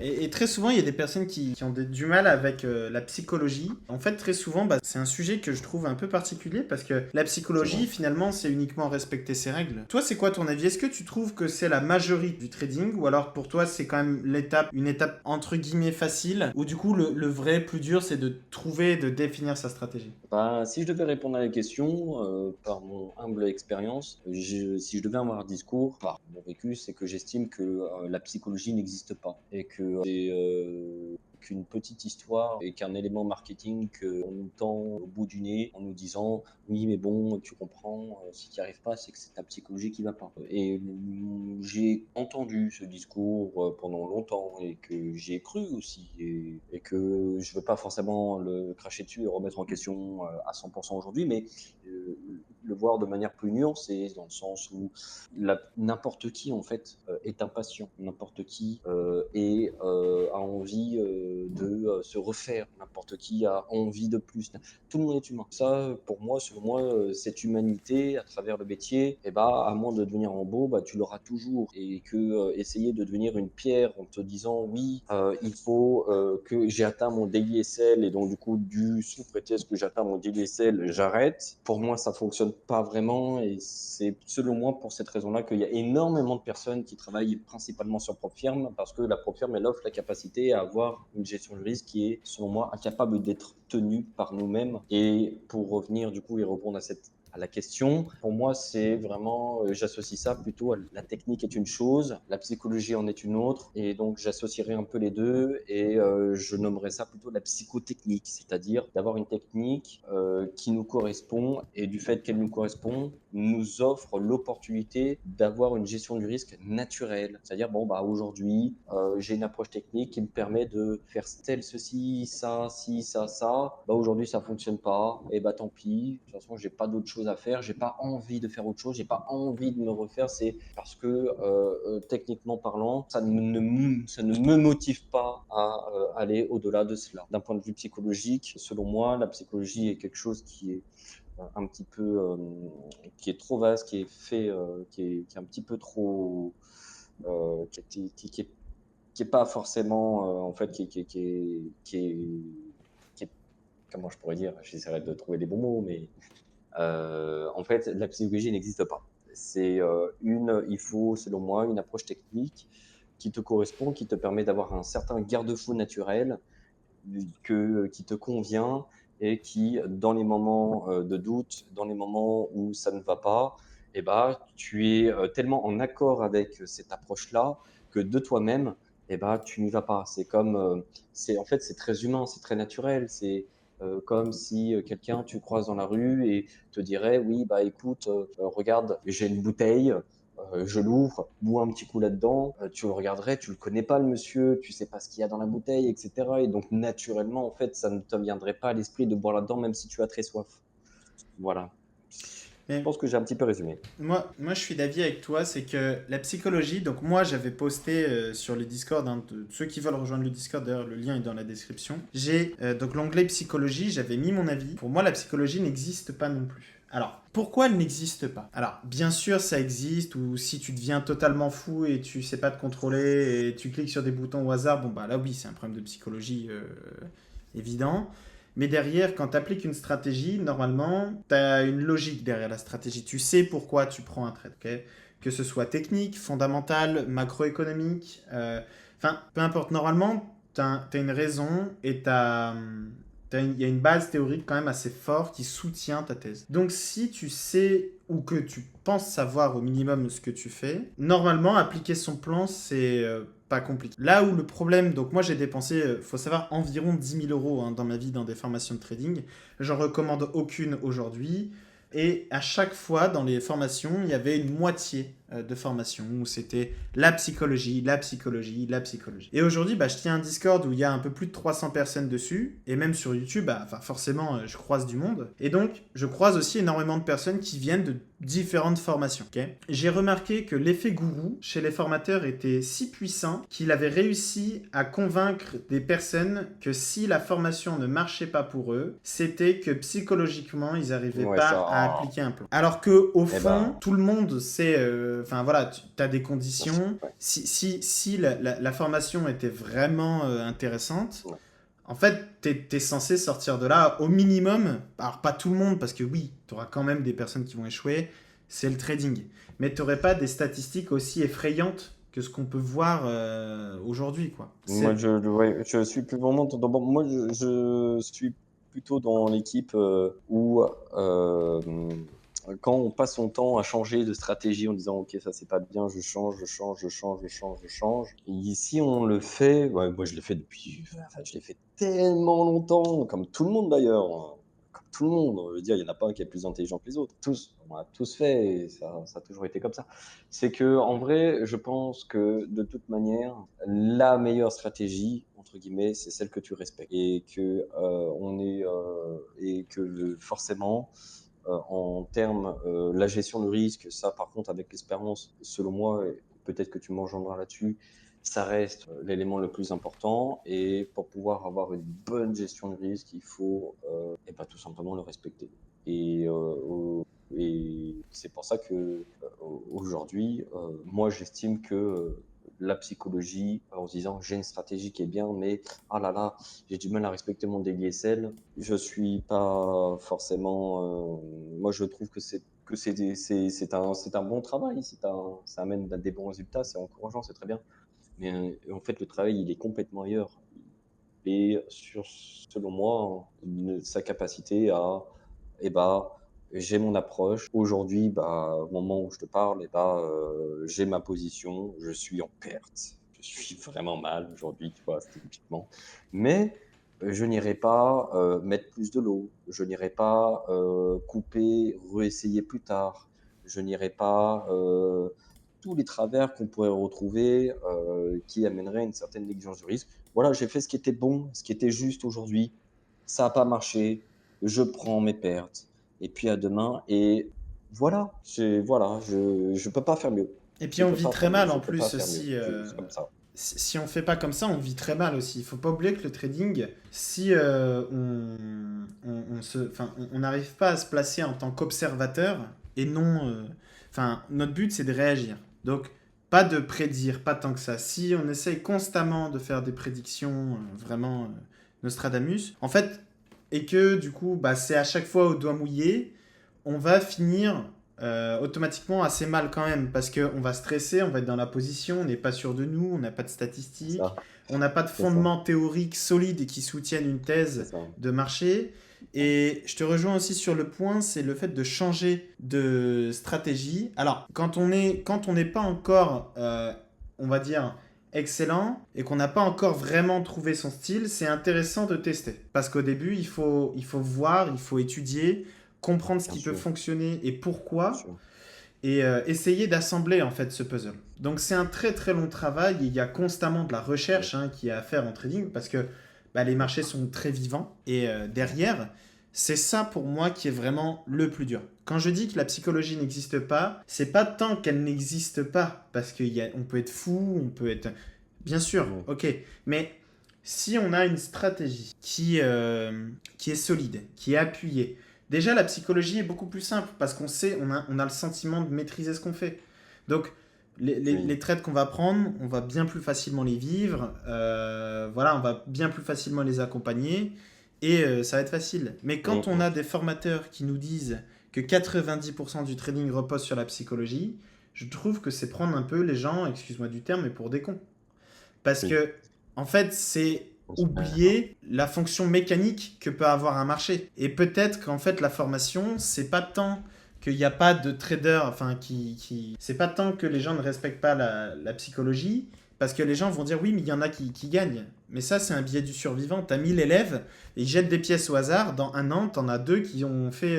Et très souvent, il y a des personnes qui ont du mal avec la psychologie. En fait, très souvent, c'est un sujet que je trouve un peu particulier parce que la C'est vrai. psychologie, finalement, c'est uniquement respecter ses règles. Toi, c'est quoi ton avis? Est-ce que tu trouves que c'est la majorité du trading ou alors pour toi, c'est quand même une étape entre guillemets facile ou du coup, le vrai plus dur, c'est de trouver, de définir sa stratégie? Bah, si je devais répondre à la question, par mon humble expérience, si je devais avoir un discours, par mon vécu, c'est que j'estime que, la psychologie n'existe pas et que c'est, qu'une petite histoire et qu'un élément marketing qu'on nous tend au bout du nez en nous disant: «Oui, mais bon, tu comprends, si tu n'y arrives pas, c'est que c'est ta psychologie qui va pas» et j'ai entendu ce discours, pendant longtemps et que j'y ai cru aussi et que je veux pas forcément le cracher dessus et remettre en question, à 100 aujourd'hui, mais heu, le voir de manière plus nuancée, dans le sens où n'importe qui, en fait, est impatient. N'importe qui, a envie, de, se refaire. N'importe qui a envie de plus. Tout le monde est humain. Ça, pour moi, selon moi, cette humanité à travers le métier, et bah, à moins de devenir Rambo, bah, tu l'auras toujours et que, essayer de devenir une pierre en te disant: «Oui, il faut, que j'ai atteint mon daily SL et donc du coup, du sous prétexte que j'atteins mon daily SL, j'arrête». Pour moi, ça fonctionne pas vraiment et c'est selon moi pour cette raison-là qu'il y a énormément de personnes qui travaillent principalement sur propre firme parce que la propre firme, elle offre la capacité à avoir une gestion du risque qui est, selon moi, incapable d'être tenue par nous-mêmes. Et pour revenir du coup et répondre à la question, pour moi, c'est vraiment, j'associe ça plutôt à la technique est une chose, la psychologie en est une autre, et donc j'associerai un peu les deux et je nommerais ça plutôt la psychotechnique, c'est-à-dire d'avoir une technique qui nous correspond et du fait qu'elle nous correspond, nous offre l'opportunité d'avoir une gestion du risque naturelle. C'est-à-dire, bon, bah, aujourd'hui, j'ai une approche technique qui me permet de faire tel, ceci, ça, ci, ça. Bah, aujourd'hui, ça fonctionne pas. Et bah, tant pis. De toute façon, j'ai pas d'autre chose à faire. J'ai pas envie de faire autre chose. J'ai pas envie de me refaire. C'est parce que, techniquement parlant, ça ne me motive pas à aller au-delà de cela. D'un point de vue psychologique, selon moi, la psychologie est quelque chose qui est un petit peu, qui est trop vaste, qui est fait, qui est un petit peu trop, qui est pas forcément, en fait, qui est comment je pourrais dire? J'essaierai de trouver les bons mots, mais, en fait, la psychologie n'existe pas. Il faut, selon moi, une approche technique qui te correspond, qui te permet d'avoir un certain garde-fou naturel, qui te convient et qui, dans les moments de doute, dans les moments où ça ne va pas, et bah, tu es tellement en accord avec cette approche-là que de toi-même, et bah, tu n'y vas pas. C'est comme, en fait, c'est très humain, c'est très naturel. C'est comme si quelqu'un tu croises dans la rue et te dirait, oui, bah écoute, regarde, j'ai une bouteille, je l'ouvre, bois un petit coup là-dedans, tu le regarderais, tu le connais pas le monsieur, tu sais pas ce qu'il y a dans la bouteille, et cetera, et donc naturellement, en fait, ça ne te viendrait pas à l'esprit de boire là-dedans même si tu as très soif. Voilà. Je Mais pense que j'ai un petit peu résumé. moi, je suis d'avis avec toi, c'est que la psychologie, donc moi, j'avais posté sur le Discord, hein, de ceux qui veulent rejoindre le Discord, d'ailleurs, le lien est dans la description. J'ai donc l'onglet psychologie, j'avais mis mon avis. Pour moi, la psychologie n'existe pas non plus. Alors, pourquoi elle n'existe pas? Alors, bien sûr, ça existe, ou si tu deviens totalement fou et tu sais pas te contrôler et tu cliques sur des boutons au hasard, bon, bah là, oui, c'est un problème de psychologie évident. Mais derrière, quand tu appliques une stratégie, normalement, tu as une logique derrière la stratégie. Tu sais pourquoi tu prends un trade. Okay, que ce soit technique, fondamental, macroéconomique. Enfin, peu importe. Normalement, tu as une raison et il y a une base théorique quand même assez forte qui soutient ta thèse. Donc si tu sais ou que tu penses savoir au minimum ce que tu fais, normalement, appliquer son plan, c'est pas compliqué. Là où le problème, donc moi j'ai dépensé, faut savoir, environ 10 000 € hein, dans ma vie dans des formations de trading. J'en recommande aucune aujourd'hui. Et à chaque fois, dans les formations, il y avait une moitié de formation où c'était la psychologie, la psychologie, la psychologie. Et aujourd'hui, je tiens un Discord où il y a un peu plus de 300 personnes dessus. Et même sur YouTube, forcément, je croise du monde. Et donc, je croise aussi énormément de personnes qui viennent de différentes formations. Okay, j'ai remarqué que l'effet gourou chez les formateurs était si puissant qu'il avait réussi à convaincre des personnes que si la formation ne marchait pas pour eux, c'était que psychologiquement, ils n'arrivaient Ouais, pas ça, à appliquer un plan. Alors que au eh fond, ben, tout le monde sait enfin voilà, tu as des Merci. conditions. Ouais. Si la formation était vraiment intéressante, Ouais. en fait, t'es censé sortir de là au minimum. Alors, pas tout le monde, parce que oui, tu auras quand même des personnes qui vont échouer. C'est le trading. Mais tu n'aurais pas des statistiques aussi effrayantes que ce qu'on peut voir aujourd'hui, quoi. Moi, ouais, je suis plus vraiment moi, je suis plutôt dans l'équipe où quand on passe son temps à changer de stratégie en disant ok, ça c'est pas bien, je change, je change, je change, je change, je change. Et si on le fait, ouais, moi je l'ai fait depuis, enfin, je l'ai fait tellement longtemps, comme tout le monde d'ailleurs, hein. Comme tout le monde. Je veux dire, il y en a pas un qui est plus intelligent que les autres. Tous, on a tous fait, et ça a toujours été comme ça. C'est que, en vrai, je pense que de toute manière, la meilleure stratégie, entre guillemets, c'est celle que tu respectes. Et que, et que forcément, en termes, la gestion de risque, ça, par contre, avec l'expérience, selon moi, et peut-être que tu m'engendreras là-dessus, ça reste l'élément le plus important. Et pour pouvoir avoir une bonne gestion de risque, il faut et ben, tout simplement le respecter. Et, et c'est pour ça que aujourd'hui, moi, j'estime que la psychologie, en se disant j'ai une stratégie qui est bien, mais ah là là, j'ai du mal à respecter mon DDSL, je suis pas forcément. Moi, je trouve que c'est un bon travail, ça amène des bons résultats, c'est encourageant, c'est très bien. Mais en fait, le travail, il est complètement ailleurs. Et sur, selon moi, sa capacité à, eh bah, j'ai mon approche. Aujourd'hui, bah, au moment où je te parle, j'ai ma position, je suis en perte. Je suis vraiment mal aujourd'hui, tu vois, typiquement. Mais je n'irai pas mettre plus de l'eau. Je n'irai pas couper, réessayer plus tard. Je n'irai pas tous les travers qu'on pourrait retrouver qui amèneraient une certaine négligence du risque. Voilà, j'ai fait ce qui était bon, ce qui était juste aujourd'hui. Ça n'a pas marché. Je prends mes pertes. Et puis à demain. Et voilà, je peux pas faire mieux. Et puis Je on peux vit pas très faire mieux. mal Je en peux pas plus faire mieux. aussi. C'est comme ça. Si on fait pas comme ça, on vit très mal aussi. Il faut pas oublier que le trading, si on n'arrive pas à se placer en tant qu'observateur et non, enfin, notre but c'est de réagir. Donc, pas de prédire, pas tant que ça. Si on essaye constamment de faire des prédictions, vraiment Nostradamus, en fait, et que du coup, bah, c'est à chaque fois au doigt mouillé, on va finir automatiquement assez mal quand même parce qu'on va stresser, on va être dans la position, on n'est pas sûr de nous, on n'a pas de C'est statistiques, ça. on n'a pas de C'est ça. fondement théorique solide et qui soutiennent une C'est thèse ça. de marché. Et je te rejoins aussi sur le point, c'est le fait de changer de stratégie. Alors, quand on n'est pas encore, on va dire, excellent et qu'on n'a pas encore vraiment trouvé son style, c'est intéressant de tester. Parce qu'au début, il faut voir, il faut étudier, comprendre ce Bien qui peut sûr. fonctionner et Bien pourquoi, sûr. et essayer d'assembler en fait ce puzzle. Donc c'est un très très long travail, et il y a constamment de la Ouais. recherche qui est à faire en trading parce que bah, les Ouais. marchés sont très vivants et derrière, c'est ça pour moi qui est vraiment le plus dur. Quand je dis que la psychologie n'existe pas, c'est pas tant qu'elle n'existe pas parce qu'on peut être fou, on peut être... Bien sûr, Ouais. ok, mais si on a une stratégie qui est solide, qui est appuyée, déjà la psychologie est beaucoup plus simple parce qu'on sait, on a le sentiment de maîtriser ce qu'on fait. Donc les Oui. trades qu'on va prendre, on va bien plus facilement les vivre, voilà, on va bien plus facilement les accompagner et ça va être facile. Mais quand on Mm. a des formateurs qui nous disent que 90% du trading repose sur la psychologie, je trouve que c'est prendre un peu les gens, excuse-moi du terme, mais pour des cons. Parce Oui. que, en fait, c'est On se met d'accord. oublier la fonction mécanique que peut avoir un marché. Et peut-être qu'en fait, la formation, c'est pas tant qu'il n'y a pas de traders, enfin, c'est pas tant que les gens ne respectent pas la psychologie, parce que les gens vont dire oui, mais il y en a qui gagnent. Mais ça, c'est un biais du survivant. T'as 1000 élèves, et ils jettent des pièces au hasard. Dans un an, t'en as deux qui ont fait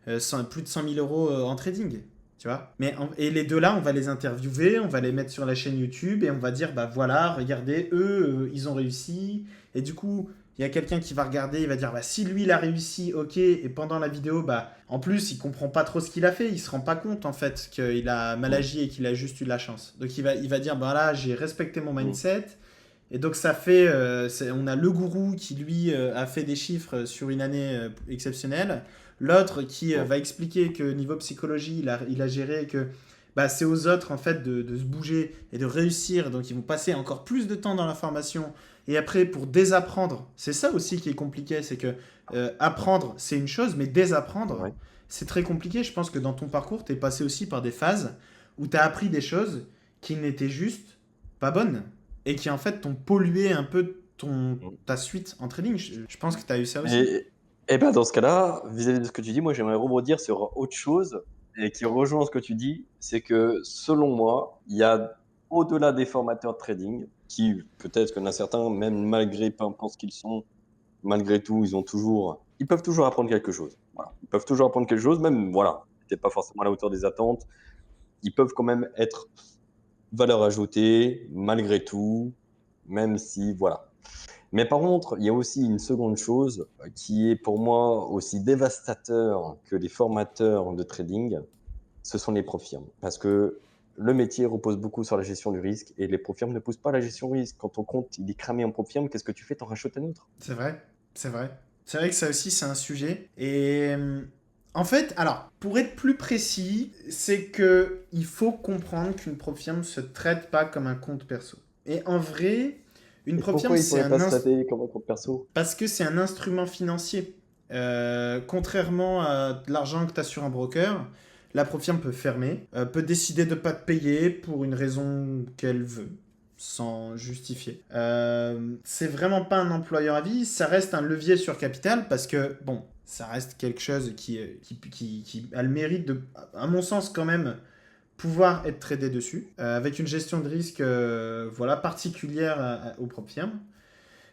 plus de 100 000 euros en trading. Tu vois. Et les deux là, on va les interviewer, on va les mettre sur la chaîne YouTube et on va dire, bah voilà, regardez, eux, ils ont réussi. Et du coup, il y a quelqu'un qui va regarder, il va dire, bah si lui, il a réussi, ok. Et pendant la vidéo, bah en plus, il comprend pas trop ce qu'il a fait, il se rend pas compte en fait qu'il a mal Mm. agi et qu'il a juste eu de la chance. Donc il va dire, bah là, j'ai respecté mon Mm. mindset. Et donc ça fait, on a le gourou qui lui a fait des chiffres sur une année exceptionnelle, l'autre qui Ouais. va expliquer que niveau psychologie il a géré que bah, c'est aux autres en fait de se bouger et de réussir. Donc ils vont passer encore plus de temps dans l'information. Et après, pour désapprendre, c'est ça aussi qui est compliqué, c'est que apprendre, c'est une chose, mais désapprendre, Ouais. c'est très compliqué. Je pense que dans ton parcours, tu es passé aussi par des phases où tu as appris des choses qui n'étaient juste pas bonnes et qui en fait t'ont pollué un peu ta suite en trading. Je pense que tu as eu ça aussi. Et ben dans ce cas-là, vis-à-vis de ce que tu dis, moi j'aimerais rebondir sur autre chose et qui rejoint ce que tu dis, c'est que selon moi, il y a au-delà des formateurs de trading, qui peut-être qu'il y en a certains, même malgré peu importe ce qu'ils sont, malgré tout, ils peuvent toujours apprendre quelque chose. Voilà. Ils peuvent toujours apprendre quelque chose, même voilà, c'était pas forcément à la hauteur des attentes. Ils peuvent quand même être valeur ajoutée malgré tout, même si voilà. Mais par contre, il y a aussi une seconde chose qui est pour moi aussi dévastateur que les formateurs de trading, ce sont les profirmes. Parce que le métier repose beaucoup sur la gestion du risque et les profirmes ne poussent pas la gestion du risque. Quand ton compte il est cramé en profirme, qu'est-ce que tu fais? T'en rachètes un autre. C'est vrai, c'est vrai. C'est vrai que ça aussi, c'est un sujet. Et en fait, alors, pour être plus précis, c'est que il faut comprendre qu'une profirme se traite pas comme un compte perso. Et en vrai, une Et profirme, pourquoi il pourrait pas se traiter comme un compte perso? parce que c'est un instrument financier. Contrairement à de l'argent que tu as sur un broker, la profirme peut fermer, peut décider de ne pas te payer pour une raison qu'elle veut, sans justifier. C'est vraiment pas un employeur à vie, ça reste un levier sur capital parce que, bon, ça reste quelque chose qui a le mérite de, à mon sens quand même, pouvoir être tradé dessus, avec une gestion de risque voilà, particulière aux propres firmes.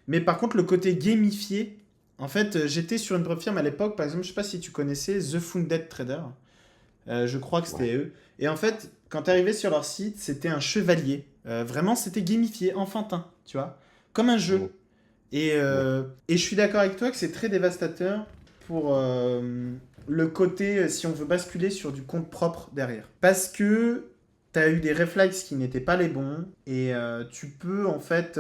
Mais par contre, le côté gamifié, en fait, j'étais sur une propre firme à l'époque, par exemple, je sais pas si tu connaissais The Founded Trader. Je crois que Ouais. c'était eux. Et en fait, quand tu arrivais sur leur site, c'était un chevalier. Vraiment, c'était gamifié, enfantin, tu vois, comme un Mmh. jeu. Ouais. Et je suis d'accord avec toi que c'est très dévastateur pour le côté, si on veut basculer sur du compte propre derrière. Parce que tu as eu des réflexes qui n'étaient pas les bons et tu peux en fait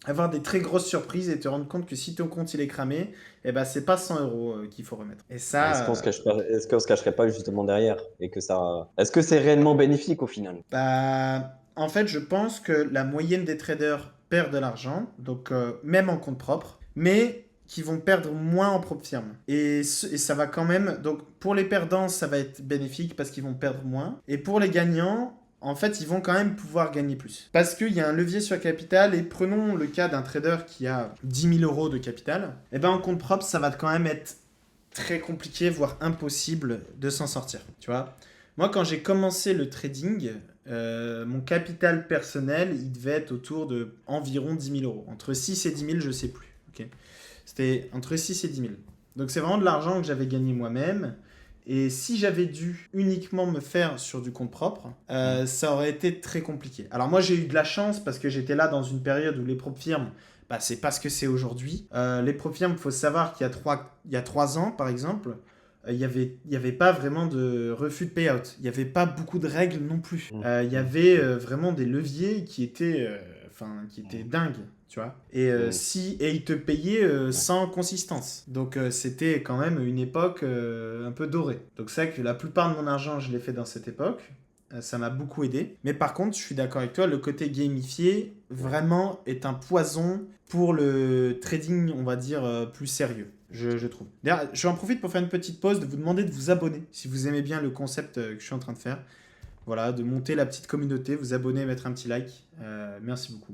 avoir des très grosses surprises et te rendre compte que si ton compte il est cramé, eh ben, c'est pas 100 euros qu'il faut remettre. Et Mais ça, est-ce qu'on se cacherait pas justement derrière et que ça, est-ce que c'est réellement bénéfique au final? bah, en fait, je pense que la moyenne des traders perd de l'argent, donc même en compte propre, mais qui vont perdre moins en propre firme. Et ça va quand même. Donc pour les perdants, ça va être bénéfique parce qu'ils vont perdre moins. Et pour les gagnants, en fait, ils vont quand même pouvoir gagner plus. Parce qu'il y a un levier sur capital. Et prenons le cas d'un trader qui a 10 000 euros de capital. Et ben en compte propre, ça va quand même être très compliqué, voire impossible de s'en sortir. Tu vois, moi, quand j'ai commencé le trading, mon capital personnel, il devait être autour de environ 10 000 euros. Entre 6 et 10 000, je sais plus. Ok, c'était entre 6 et 10 000. Donc c'est vraiment de l'argent que j'avais gagné moi-même. Et si j'avais dû uniquement me faire sur du compte propre, Mmh. ça aurait été très compliqué. Alors moi j'ai eu de la chance parce que j'étais là dans une période où les propres firmes, bah, c'est pas ce que c'est aujourd'hui. Les propres firmes, il faut savoir il y a 3 ans par exemple, il y avait pas vraiment de refus de payout. Il n'y avait pas beaucoup de règles non plus. Mmh. Il y Mmh. avait Mmh. vraiment des leviers qui étaient Mmh. dingues, tu vois. Mmh. Et ils te payaient Ouais. sans consistance. Donc c'était quand même une époque un peu dorée. Donc c'est vrai que la plupart de mon argent, je l'ai fait dans cette époque. Ça m'a beaucoup aidé. Mais par contre, je suis d'accord avec toi, le côté gamifié, Ouais. vraiment, est un poison pour le trading, on va dire, plus sérieux. Je trouve. D'ailleurs, j'en profite pour faire une petite pause, de vous demander de vous abonner si vous aimez bien le concept que je suis en train de faire. Voilà, de monter la petite communauté, vous abonner, mettre un petit like. Merci beaucoup.